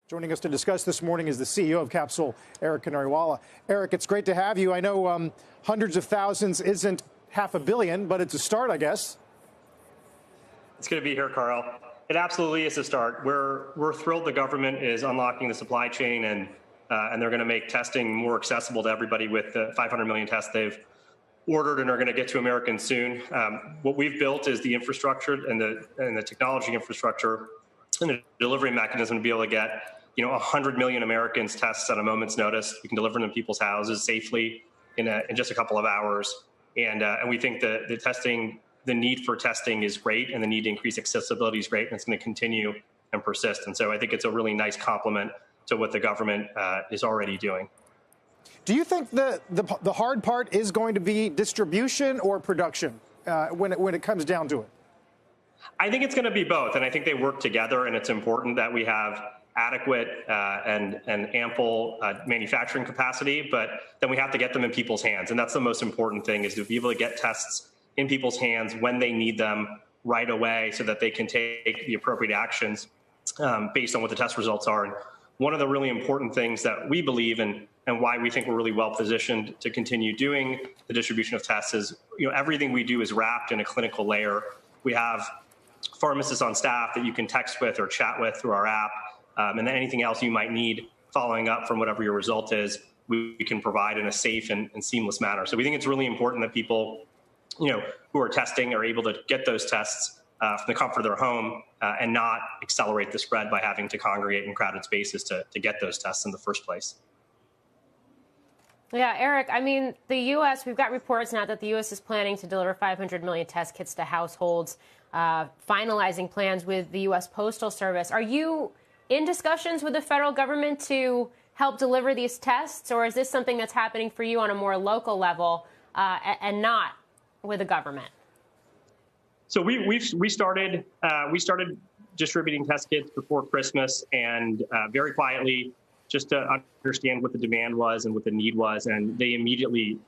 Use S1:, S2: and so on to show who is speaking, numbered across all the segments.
S1: Joining us to discuss this morning is the CEO of Capsule, Eric Kanariwala. Eric, it's great to have you. I know hundreds of thousands isn't $500 million, but it's a start, I guess.
S2: It's good to be here, Carl. It absolutely is a start. We're thrilled the government is unlocking the supply chain and they're going to make testing more accessible to everybody with the 500 million tests they've ordered and are going to get to Americans soon. What we've built is the infrastructure and the technology infrastructure and the delivery mechanism to be able to get 100 million Americans tests at a moment's notice. We can deliver them to people's houses safely in just a couple of hours. And we think the need for testing is great, and the need to increase accessibility is great, and it's going to continue and persist. And so I think it's a really nice complement to what the government is already doing.
S1: Do you think the hard part is going to be distribution or production when it comes down to it?
S2: I think it's going to be both, and I think they work together, and it's important that we have adequate and ample manufacturing capacity, but then we have to get them in people's hands, and that's the most important thing, is to be able to get tests in people's hands when they need them right away so that they can take the appropriate actions based on what the test results are. And one of the really important things that we believe in and why we think we're really well positioned to continue doing the distribution of tests is, everything we do is wrapped in a clinical layer. We have pharmacists on staff that you can text with or chat with through our app, and then anything else you might need following up from whatever your result is, we can provide in a safe and seamless manner. So we think it's really important that people who are testing are able to get those tests from the comfort of their home and not accelerate the spread by having to congregate in crowded spaces to get those tests in the first place.
S3: Yeah, Eric, I mean, the U.S., we've got reports now that the U.S. is planning to deliver 500 million test kits to households, finalizing plans with the U.S. Postal Service. Are you in discussions with the federal government to help deliver these tests, or is this something that's happening for you on a more local level and not with the government?
S2: So we started distributing test kits before Christmas, and very quietly, just to understand what the demand was and what the need was, and they immediately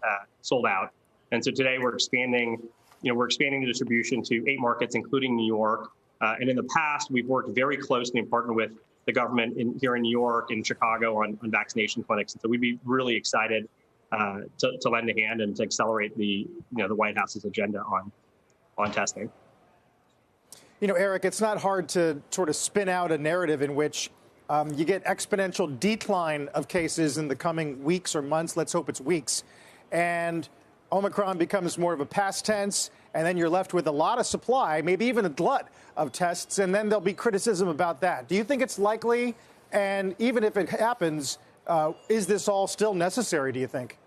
S2: sold out. And so today we're expanding the distribution to 8 markets, including New York. And in the past, we've worked very closely and partnered with the government here in New York and Chicago on vaccination clinics. And so we'd be really excited to lend a hand and to accelerate the White House's agenda on testing.
S1: Eric, it's not hard to sort of spin out a narrative in which you get exponential decline of cases in the coming weeks or months. Let's hope it's weeks. And Omicron becomes more of a past tense, and then you're left with a lot of supply, maybe even a glut of tests, and then there'll be criticism about that. Do you think it's likely? And even if it happens, is this all still necessary, do you think?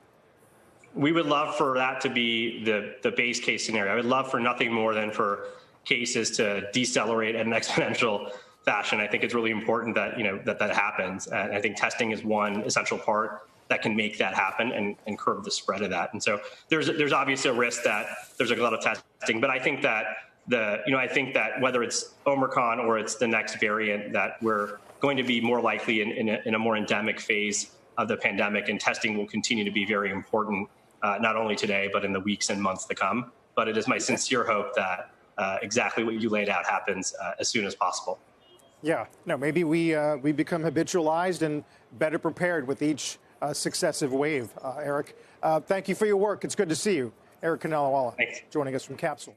S2: We would love for that to be the base case scenario. I would love for nothing more than for cases to decelerate at an exponential fashion. I think it's really important that that happens. And I think testing is one essential part that can make that happen and curb the spread of that. And so there's obviously a risk that there's a lot of testing, but I think that whether it's Omicron or it's the next variant, that we're going to be more likely in a more endemic phase of the pandemic, and testing will continue to be very important, not only today, but in the weeks and months to come. But it is my sincere hope that exactly what you laid out happens as soon as possible.
S1: Yeah, no, maybe we become habitualized and better prepared with each successive wave. Eric, thank you for your work. It's good to see you. Eric Kanariwala joining us from Capsule.